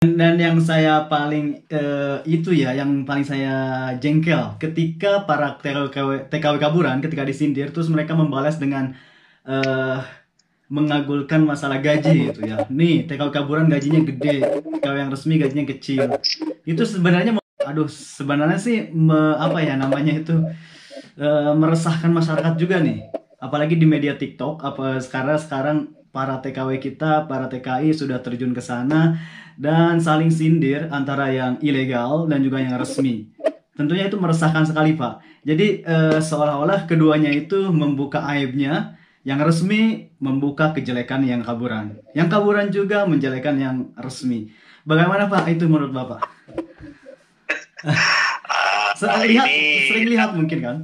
Dan yang saya paling itu ya, yang paling saya jengkel ketika para TKW kaburan ketika disindir terus mereka membalas dengan eh, mengagulkan masalah gaji gitu ya. Nih, TKW kaburan gajinya gede, TKW yang resmi gajinya kecil. Itu sebenarnya aduh, sebenarnya sih apa ya namanya itu meresahkan masyarakat juga nih. Apalagi di media TikTok, apa sekarang sekarang para TKW kita, para TKI sudah terjun ke sana dan saling sindir antara yang ilegal dan juga yang resmi. Tentunya itu meresahkan sekali, Pak. Jadi seolah-olah keduanya itu membuka aibnya, yang resmi membuka kejelekan yang kaburan. Yang kaburan juga menjelekan yang resmi. Bagaimana Pak itu menurut Bapak? Lihat, Ini sering lihat mungkin kan?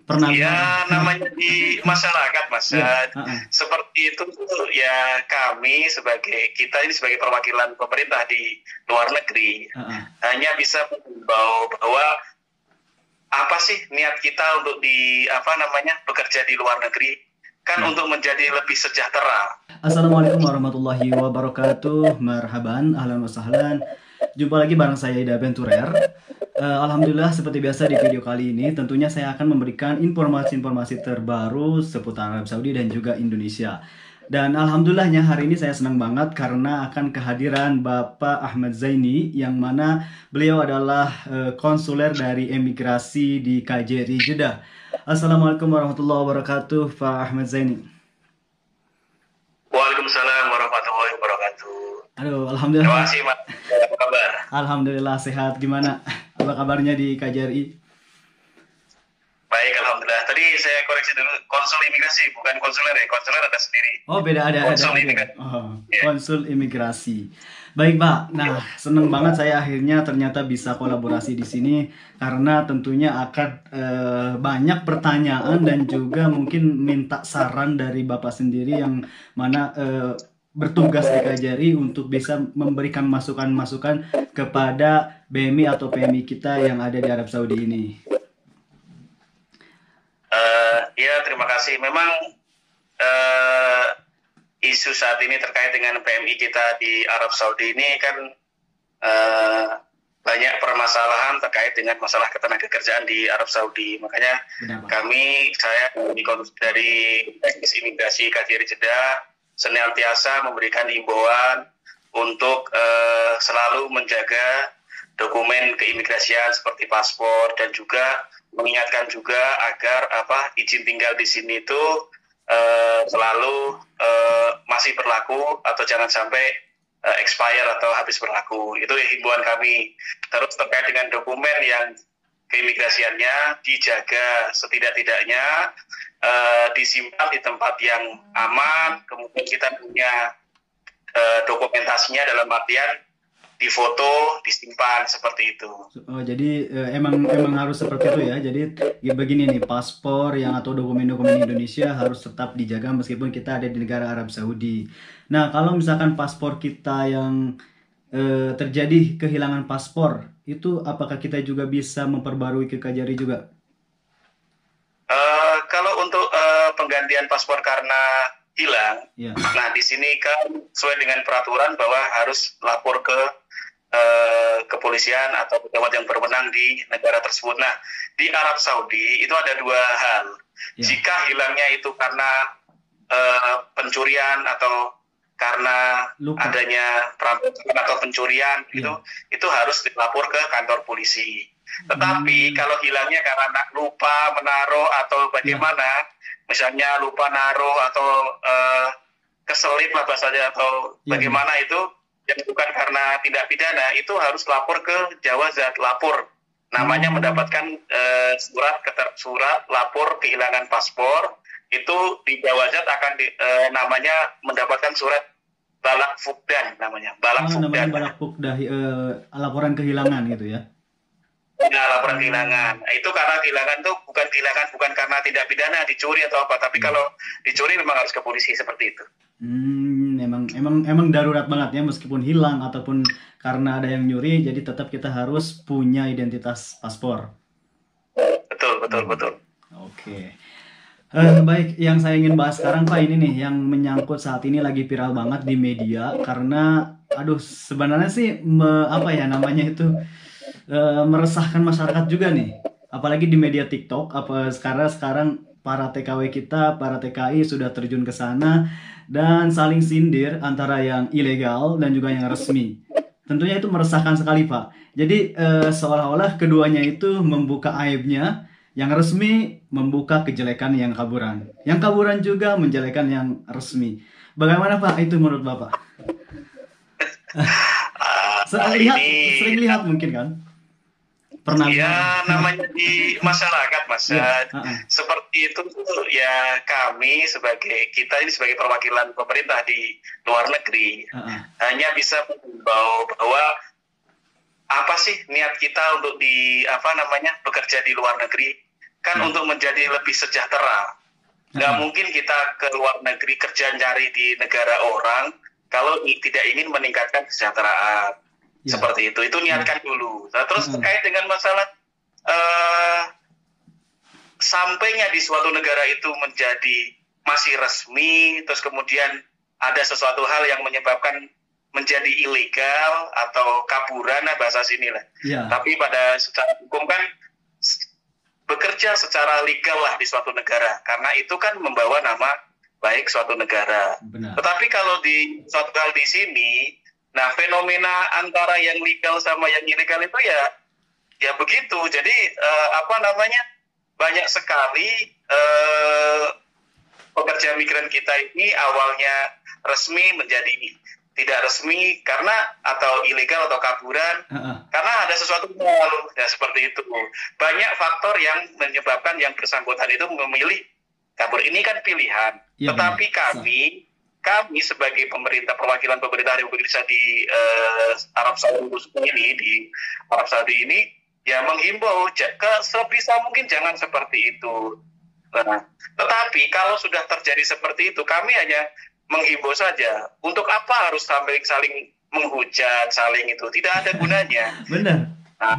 Pernah lihat? ya namanya di masyarakat, Mas. Iya. Seperti itu tuh ya kami sebagai kita ini sebagai perwakilan pemerintah di luar negeri hanya bisa menghimbau bahwa apa sih niat kita untuk di apa namanya bekerja di luar negeri kan untuk menjadi lebih sejahtera. Assalamualaikum warahmatullahi wabarakatuh. Marhaban, ahlan wa sahlan. Jumpa lagi bareng saya Ida Aventurer. Alhamdulillah seperti biasa di video kali ini tentunya saya akan memberikan informasi-informasi terbaru seputar Arab Saudi dan juga Indonesia. Dan alhamdulillahnya hari ini saya senang banget karena akan kehadiran Bapak Ahmad Zaini yang mana beliau adalah konsuler dari emigrasi di KJRI Jeddah. Assalamualaikum warahmatullahi wabarakatuh, Pak Ahmad Zaini. Waalaikumsalam warahmatullahi wabarakatuh. Aduh, Terima alhamdulillah. kasih, Mas. Apa kabar? Alhamdulillah sehat. Gimana? Apa kabarnya di KJRI? Baik, alhamdulillah. Tadi saya koreksi dulu, konsul imigrasi, bukan konsuler ya. Konsuler ada sendiri. Oh, beda ada Konsul imigrasi. Oh, Iya. konsul imigrasi. Baik, Pak. Nah, seneng banget saya akhirnya ternyata bisa kolaborasi di sini karena tentunya akan banyak pertanyaan dan juga mungkin minta saran dari Bapak sendiri yang mana bertugas di KJRI untuk bisa memberikan masukan-masukan kepada BMI atau PMI kita yang ada di Arab Saudi ini. Ya, terima kasih. Memang isu saat ini terkait dengan PMI kita di Arab Saudi ini kan banyak permasalahan terkait dengan masalah ketenagakerjaan di Arab Saudi. Makanya saya dari Teknis Imigrasi KJRI Jeddah senantiasa memberikan himbauan untuk selalu menjaga dokumen keimigrasian seperti paspor dan juga mengingatkan juga agar izin tinggal di sini itu selalu masih berlaku atau jangan sampai expire atau habis berlaku. Itu himbauan kami. Terus terkait dengan dokumen yang keimigrasiannya dijaga setidak-tidaknya disimpan di tempat yang aman. Kemudian kita punya dokumentasinya dalam artian difoto, disimpan seperti itu. Oh, jadi emang harus seperti itu ya. Jadi ya begini nih, paspor yang atau dokumen-dokumen Indonesia harus tetap dijaga meskipun kita ada di negara Arab Saudi. Nah, kalau misalkan paspor kita yang terjadi kehilangan paspor, itu apakah kita juga bisa memperbarui ke KJRI juga? Kalau untuk penggantian paspor karena hilang, nah di sini kan sesuai dengan peraturan bahwa harus lapor ke kepolisian atau pejabat yang berwenang di negara tersebut. Nah, di Arab Saudi itu ada dua hal. Jika hilangnya itu karena pencurian atau karena adanya perampokan atau pencurian, itu harus dilapor ke kantor polisi. Tetapi kalau hilangnya karena lupa menaruh atau bagaimana, misalnya lupa naruh atau keselip lah bahasanya atau bagaimana itu yang bukan karena tindak pidana, itu harus lapor ke Jawazat lapor. Namanya mendapatkan surat lapor kehilangan paspor, itu di Jawazat akan namanya mendapatkan surat balak fukdan namanya. Balak fukdan. Balak fukdah, laporan kehilangan gitu ya. Ya, laporan kehilangan. Nah, itu karena kehilangan itu bukan karena tindak pidana, dicuri atau apa, tapi kalau dicuri memang harus ke polisi seperti itu. Emang darurat banget ya, meskipun hilang ataupun karena ada yang nyuri, jadi tetap kita harus punya identitas paspor. Betul. Oke. Baik, yang saya ingin bahas sekarang Pak ini nih, yang menyangkut saat ini lagi viral banget di media karena aduh sebenarnya sih apa ya namanya itu meresahkan masyarakat juga nih. Apalagi di media TikTok, apa sekarang para TKW kita, para TKI sudah terjun ke sana dan saling sindir antara yang ilegal dan juga yang resmi. Tentunya itu meresahkan sekali, Pak. Jadi seolah-olah keduanya itu membuka aibnya, yang resmi membuka kejelekan yang kaburan. Yang kaburan juga menjelekan yang resmi. Bagaimana Pak itu menurut Bapak? Sering lihat mungkin kan? Pernah ya namanya di masyarakat Mas ya, seperti itu ya, kami kita ini sebagai perwakilan pemerintah di luar negeri hanya bisa menghimbau bahwa apa sih niat kita untuk bekerja di luar negeri kan untuk menjadi lebih sejahtera. Nggak mungkin kita ke luar negeri kerja cari di negara orang kalau tidak ingin meningkatkan kesejahteraan. Seperti itu niatkan dulu. Nah, terus terkait dengan masalah sampainya di suatu negara itu menjadi masih resmi, terus kemudian ada sesuatu hal yang menyebabkan menjadi ilegal atau kaburan, bahasa sini lah. Tapi pada secara hukum kan bekerja secara legal lah di suatu negara, karena itu kan membawa nama baik suatu negara. Benar. Tetapi kalau di suatu hal di sini, nah, fenomena antara yang legal sama yang ilegal itu ya begitu. Jadi banyak sekali pekerja migran kita ini awalnya resmi menjadi tidak resmi atau ilegal atau kaburan karena ada sesuatu hal ya seperti itu. Banyak faktor yang menyebabkan yang bersangkutan itu memilih kabur. Ini kan pilihan. Tetapi kami sebagai perwakilan pemerintah Republik Indonesia di Arab Saudi ini ya menghimbau sebisa mungkin jangan seperti itu. Nah, tetapi kalau sudah terjadi seperti itu, kami hanya menghimbau saja. Untuk apa harus saling menghujat, saling itu tidak ada gunanya. Benar. Nah,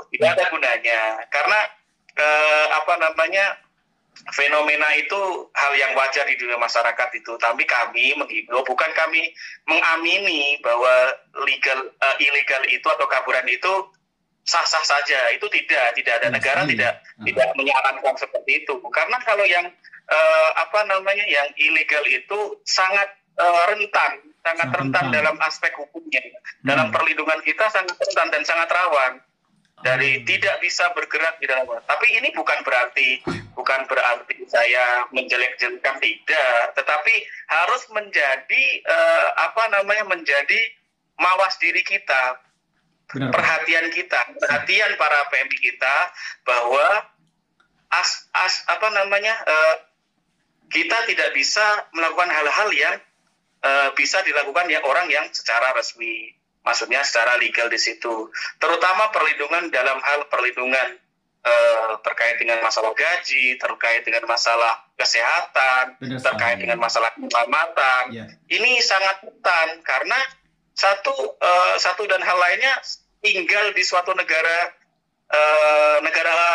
tidak ada gunanya karena fenomena itu hal yang wajar di dunia masyarakat itu. Tapi kami menghimbau, bukan kami mengamini bahwa ilegal itu atau kaburan itu sah-sah saja. Itu tidak ada negara tidak menyarankan seperti itu. Karena kalau yang yang ilegal itu sangat rentan dalam aspek hukumnya. Dalam perlindungan kita sangat rentan dan sangat rawan. Dari tidak bisa bergerak di dalam. Tapi ini bukan berarti saya menjelek-jelekan, tidak, tetapi harus menjadi menjadi mawas diri kita. Benar. Perhatian para PMI kita bahwa kita tidak bisa melakukan hal-hal yang bisa dilakukan orang yang secara resmi. Maksudnya secara legal di situ, terutama perlindungan dalam hal perlindungan terkait dengan masalah gaji, terkait dengan masalah kesehatan, terkait dengan masalah keselamatan. Ini sangat rentan karena satu dan hal lainnya tinggal di suatu negara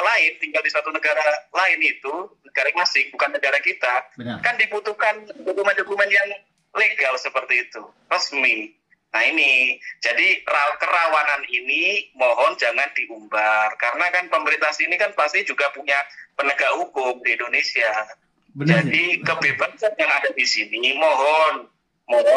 lain, tinggal di suatu negara lain itu negara asing, bukan negara kita. Kan dibutuhkan dokumen-dokumen yang legal seperti itu, resmi. Nah ini, jadi kerawanan ini mohon jangan diumbar. Karena kan pemerintah sini kan pasti juga punya penegak hukum di Indonesia. Benar, jadi kebebasan yang ada di sini mohon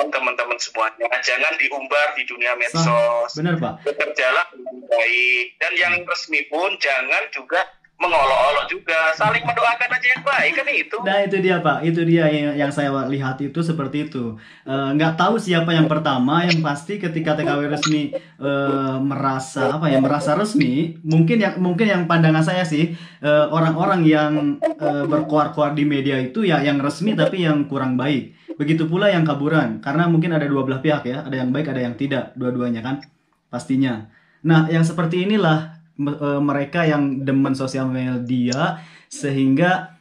teman-teman semuanya jangan diumbar di dunia medsos. Benar Pak. Bekerjalah dengan baik. Dan yang resmi pun jangan juga mengolok-olok juga, saling mendoakan aja yang baik, kan itu. Nah itu dia Pak, itu dia yang saya lihat itu seperti itu. Nggak tahu siapa yang pertama, yang pasti ketika TKW resmi merasa resmi, mungkin yang pandangan saya sih orang-orang yang berkoar-koar di media itu ya yang resmi tapi yang kurang baik. Begitu pula yang kaburan, karena mungkin ada dua belah pihak ya, ada yang baik ada yang tidak, dua-duanya kan pastinya. Nah yang seperti inilah mereka yang demen sosial media sehingga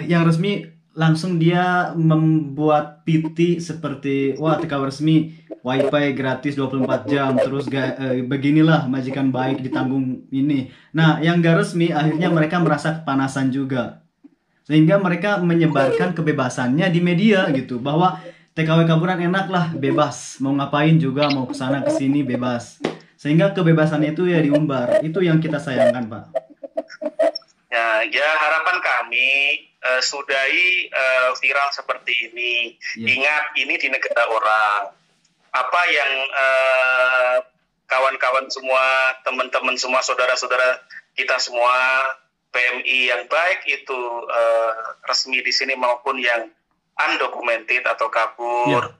yang resmi langsung dia membuat PT seperti TKW resmi wifi gratis 24 jam terus beginilah majikan baik ditanggung ini. Nah yang gak resmi akhirnya mereka merasa kepanasan juga sehingga mereka menyebarkan kebebasannya di media gitu bahwa TKW Kaburan enak lah, bebas. Mau ngapain juga, mau kesana kesini bebas. Sehingga kebebasan itu ya diumbar. Itu yang kita sayangkan, Pak. Ya harapan kami sudahi viral seperti ini. Ingat, ini di negara orang. Apa yang kawan-kawan semua, teman-teman semua, saudara-saudara kita semua, PMI yang baik itu resmi di sini maupun yang undocumented atau kabur.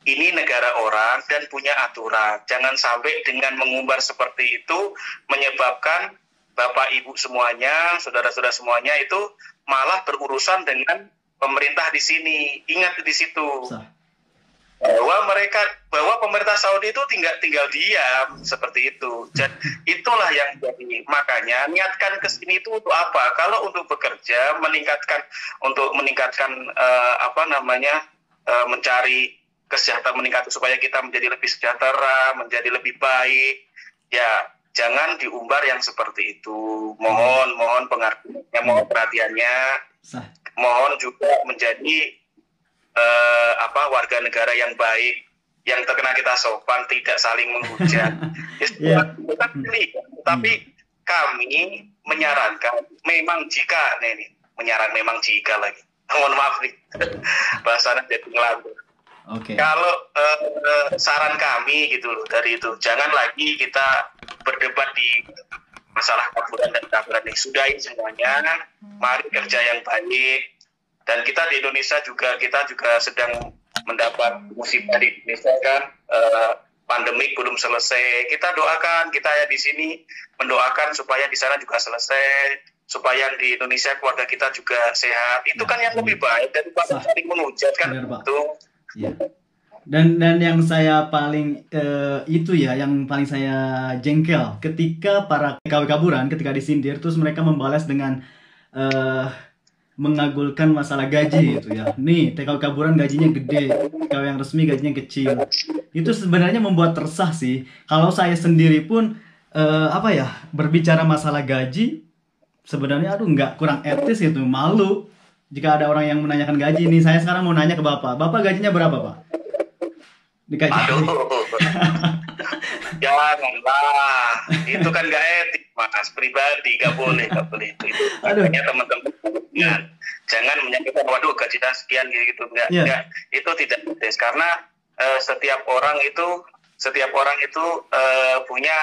Ini negara orang dan punya aturan. Jangan sampai dengan mengumbar seperti itu menyebabkan Bapak Ibu semuanya, saudara-saudara semuanya itu malah berurusan dengan pemerintah di sini. Ingat di situ. Bahwa pemerintah Saudi itu tinggal diam seperti itu. Dan itulah yang jadi, makanya niatkan ke sini itu untuk apa? Kalau untuk bekerja, meningkatkan mencari kesejahteraan, meningkatkan supaya kita menjadi lebih sejahtera, menjadi lebih baik. Ya, jangan diumbar yang seperti itu. Mohon pengertiannya, mohon perhatiannya. Mohon juga menjadi warga negara yang baik, yang terkena kita sopan, tidak saling menghujat. Tapi kami menyarankan, memang jika lagi, mohon maaf nih, bahasanya jadi ngelantur. Kalau saran kami gitu loh dari itu, jangan lagi kita berdebat di masalah kaburan dan kaburan ini. Sudahin semuanya, mari kerja yang baik. Dan kita di Indonesia kita juga sedang mendapat musibah di Indonesia kan, pandemik belum selesai. Kita doakan, kita ya di sini mendoakan supaya di sana juga selesai, supaya di Indonesia keluarga kita juga sehat. Itu kan yang lebih baik daripada saling menghujat kan itu. Ya. Dan yang saya paling yang paling saya jengkel ketika para TKW Kaburan ketika disindir terus mereka membalas dengan mengagulkan masalah gaji gitu ya. Nih, TKW Kaburan gajinya gede, TKW yang resmi gajinya kecil. Itu sebenarnya membuat resah sih. Kalau saya sendiri pun berbicara masalah gaji sebenarnya nggak kurang etis gitu, malu. Jika ada orang yang menanyakan gaji nih, saya sekarang mau nanya ke Bapak. Bapak gajinya berapa, Pak? Janganlah, itu kan gak etik, Mas, pribadi, gak boleh itu. Makanya teman-teman jangan menyangka waduh gajinya sekian gitu, enggak, itu tidak etis karena setiap orang itu punya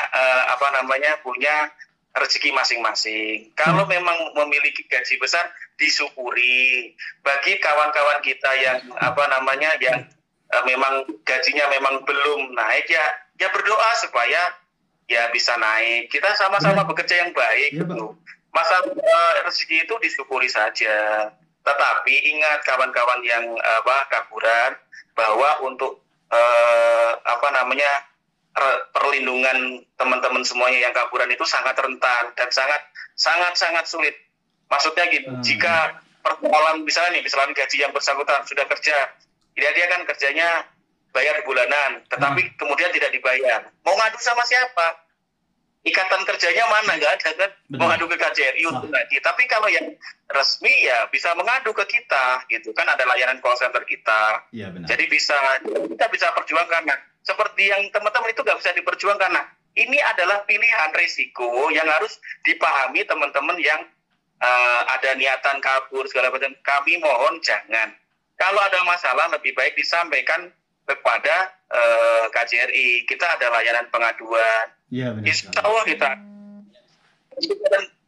punya rezeki masing-masing. Kalau memang memiliki gaji besar, disyukuri. Bagi kawan-kawan kita yang memang gajinya memang belum naik, ya berdoa supaya ya bisa naik. Kita sama-sama bekerja yang baik gitu. Masalah rezeki itu disyukuri saja. Tetapi ingat kawan-kawan yang kaburan, bahwa untuk perlindungan teman-teman semuanya yang kaburan itu sangat rentan dan sangat sulit. Maksudnya gini, jika persoalan misalnya gaji yang bersangkutan sudah kerja, dia kan kerjanya bayar bulanan, tetapi kemudian tidak dibayar. Mau ngadu sama siapa? Ikatan kerjanya mana? Nggak ada kan? Mau ngadu ke KJRI untuk ngaji. Tapi kalau yang resmi ya bisa mengadu ke kita, gitu kan, ada layanan call center kita. Ya, benar. Jadi kita bisa perjuangkan. Nah, seperti yang teman-teman itu nggak bisa diperjuangkan. Nah, ini adalah pilihan risiko yang harus dipahami teman-teman yang ada niatan kabur segala macam. Kami mohon jangan. Kalau ada masalah lebih baik disampaikan kepada KJRI. Kita ada layanan pengaduan. Ya, benar. Insya Allah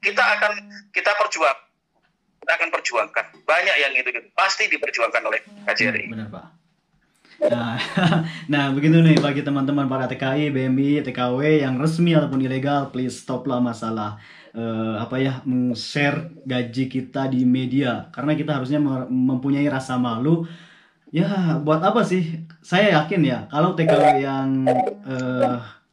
kita akan perjuangkan. Banyak yang itu pasti diperjuangkan oleh KJRI. Benar, Pak. Nah, begitu nih bagi teman-teman para TKI, BMI, TKW yang resmi ataupun ilegal, please stoplah masalah share gaji kita di media, karena kita harusnya mempunyai rasa malu. Ya, buat apa sih? Saya yakin ya, kalau TKW yang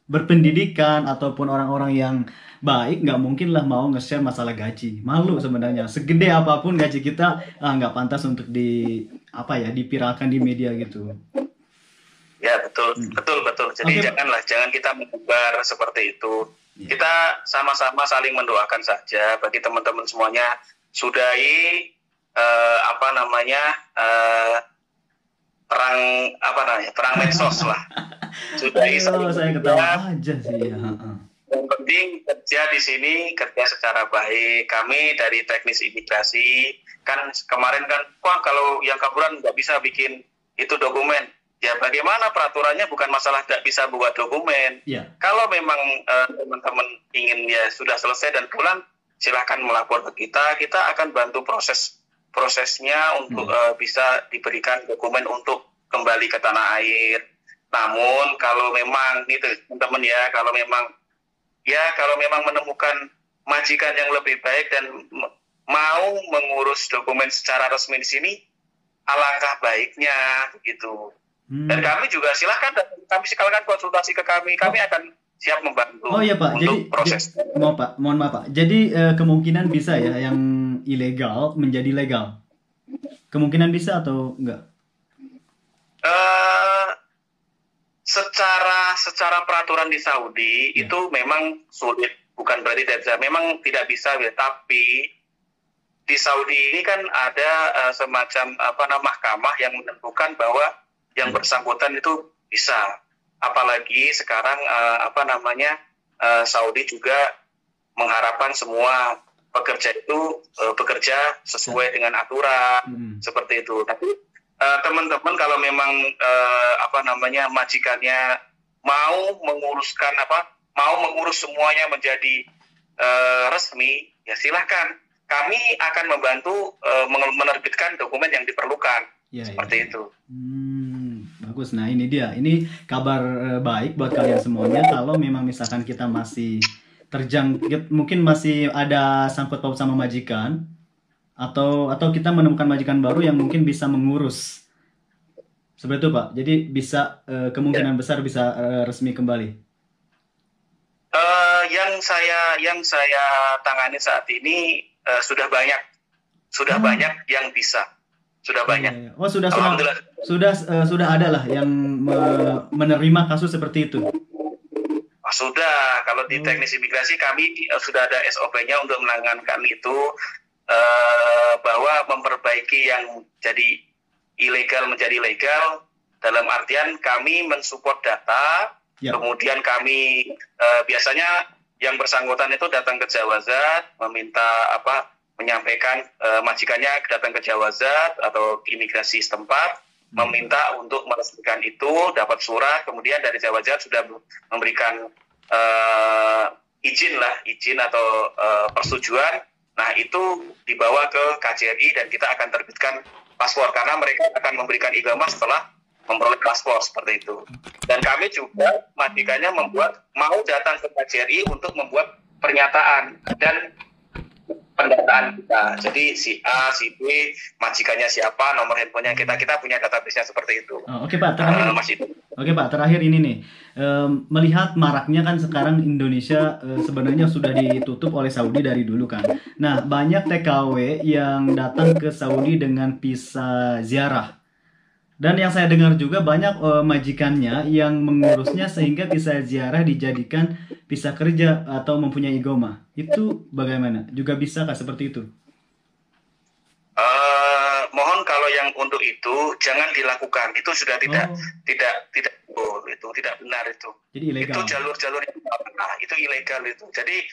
berpendidikan ataupun orang-orang yang baik nggak mungkin lah mau nge-share masalah gaji. Malu sebenarnya. Segede apapun gaji kita nggak pantas untuk dipiralkan di media gitu. Ya, betul. Jadi jangan kita menyebar seperti itu. Ya. Kita sama-sama saling mendoakan saja bagi teman-teman semuanya. Sudahi perang apa namanya, perang medsos lah. Sudahi Ayo, saya ketawa aja sih ya. Yang penting kerja di sini, kerja secara baik. Kami dari teknis imigrasi kan kemarin kan, wah kalau yang kaburan nggak bisa bikin itu dokumen. Ya bagaimana peraturannya, bukan masalah nggak bisa buat dokumen. Yeah. Kalau memang teman-teman ingin ya sudah selesai dan pulang, silahkan melapor ke kita. Kita akan bantu prosesnya untuk bisa diberikan dokumen untuk kembali ke tanah air. Namun kalau memang itu teman-teman ya, kalau memang menemukan majikan yang lebih baik dan mau mengurus dokumen secara resmi di sini, alangkah baiknya begitu. Dan kami juga silakan konsultasi ke kami akan siap membantu. Oh iya Pak, untuk proses. Mohon maaf Pak. Jadi kemungkinan bisa ya yang ilegal menjadi legal. Kemungkinan bisa atau enggak? Secara peraturan di Saudi itu memang sulit, bukan berarti tidak bisa. Memang tidak bisa, ya. Tapi di Saudi ini kan ada semacam mahkamah yang menentukan bahwa yang bersangkutan itu bisa. Apalagi sekarang Saudi juga mengharapkan semua pekerja itu bekerja sesuai dengan aturan seperti itu. Tapi teman-teman kalau memang majikannya mau mengurus semuanya menjadi resmi, ya silahkan. Kami akan membantu menerbitkan dokumen yang diperlukan. Seperti itu. Bagus. Nah ini dia. Ini kabar baik buat kalian semuanya. Kalau memang misalkan kita masih terjangkit, mungkin masih ada sangkut paut sama majikan, atau kita menemukan majikan baru yang mungkin bisa mengurus. Seperti itu Pak. Jadi bisa kemungkinan besar bisa resmi kembali. Yang saya tangani saat ini sudah banyak yang bisa. Sudah banyak. Oh, sudah ada lah yang menerima kasus seperti itu. Sudah. Kalau di teknis imigrasi kami sudah ada SOP-nya untuk menangankan itu, bahwa memperbaiki yang jadi ilegal menjadi legal, dalam artian kami mensupport data, kemudian kami biasanya yang bersangkutan itu datang ke Jawazat, menyampaikan majikannya datang ke Jawazat atau imigrasi setempat, meminta untuk meresmikan itu, dapat surat, kemudian dari Jawazat sudah memberikan izin atau persetujuan. Nah itu dibawa ke KJRI dan kita akan terbitkan paspor, karena mereka akan memberikan iqamah setelah memperoleh paspor, seperti itu. Dan kami juga majikannya mau datang ke KJRI untuk membuat pernyataan dan pendataan kita. Jadi si A, si B, majikannya siapa, nomor handphonenya kita punya database-nya seperti itu. Oke Pak, terakhir. Oke Pak, terakhir ini nih. Melihat maraknya kan sekarang Indonesia sebenarnya sudah ditutup oleh Saudi dari dulu kan. Nah, banyak TKW yang datang ke Saudi dengan visa ziarah. Dan yang saya dengar juga banyak majikannya yang mengurusnya sehingga visa ziarah dijadikan visa kerja atau mempunyai iqamah. Itu bagaimana? Juga bisa kah seperti itu? Mohon kalau yang untuk itu jangan dilakukan. Itu sudah tidak benar itu. Jadi ilegal. Itu jalur yang itu ilegal itu. Jadi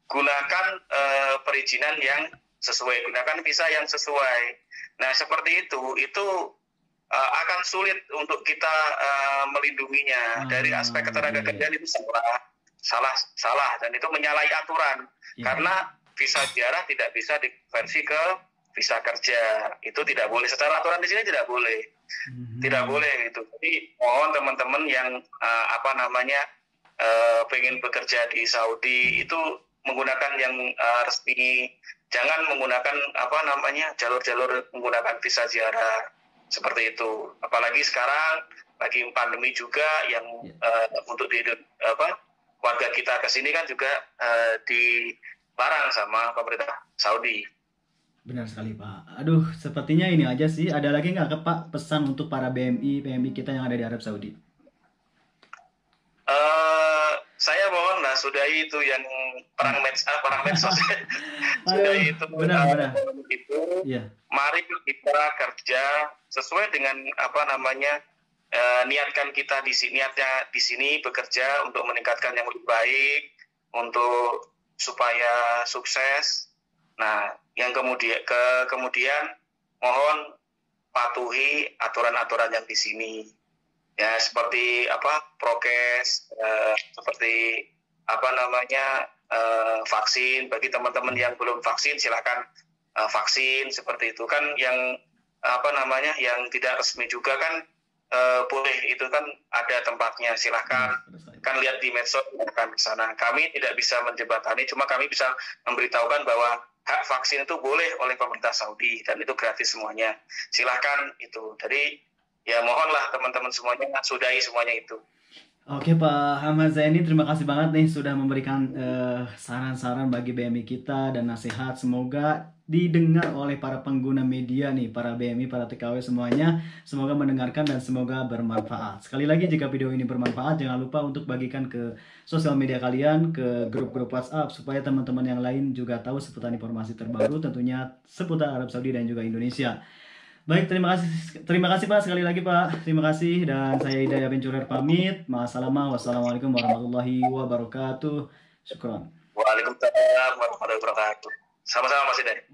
gunakan perizinan yang sesuai, gunakan visa yang sesuai. Nah seperti itu akan sulit untuk kita melindunginya. Dari aspek ketenagakerjaan itu salah dan itu menyalahi aturan. Karena visa ziarah tidak bisa diversi ke visa kerja. Itu tidak boleh, secara aturan di sini tidak boleh. Tidak boleh itu. Jadi mohon teman-teman yang pengen bekerja di Saudi itu menggunakan yang resmi. Jangan menggunakan jalur-jalur menggunakan visa ziarah. Seperti itu. Apalagi sekarang lagi pandemi juga yang untuk warga kita ke sini kan juga dilarang sama pemerintah Saudi. Benar sekali Pak. Aduh, sepertinya ini aja sih. Ada lagi nggak Pak pesan untuk para PMI kita yang ada di Arab Saudi? Saya mohonlah sudahi itu yang perang medsos. Sudahi itu. Benar. Itu mari kita kerja sesuai dengan apa namanya niatkan kita niatnya di sini bekerja untuk meningkatkan yang lebih baik, untuk supaya sukses. Nah, yang kemudian mohon patuhi aturan-aturan yang di sini. Ya, seperti apa prokes, seperti apa namanya vaksin. Bagi teman-teman yang belum vaksin, silakan vaksin seperti itu kan. Yang apa namanya yang tidak resmi juga kan boleh, itu kan ada tempatnya, silahkan kan lihat di medsos kan ke sana. Kami tidak bisa menjembatani, cuma kami bisa memberitahukan bahwa hak vaksin itu boleh oleh pemerintah Saudi dan itu gratis semuanya, silahkan itu. Jadi ya mohonlah teman-teman semuanya sudahi semuanya itu. Oke Pak Ahmad Zaini, terima kasih banget nih sudah memberikan saran-saran bagi BMI kita dan nasihat. Semoga didengar oleh para pengguna media nih, para BMI, para TKW semuanya. Semoga mendengarkan dan semoga bermanfaat. Sekali lagi, jika video ini bermanfaat, jangan lupa untuk bagikan ke sosial media kalian, ke grup-grup WhatsApp, supaya teman-teman yang lain juga tahu seputar informasi terbaru, tentunya seputar Arab Saudi dan juga Indonesia. Baik, terima kasih Pak, sekali lagi Pak, terima kasih, dan saya Hidayah bin Curer pamit. Wassalamualaikum warahmatullahi wabarakatuh. Syukron. Waalaikumsalam warahmatullahi wabarakatuh. Sama-sama Mas Hidayah.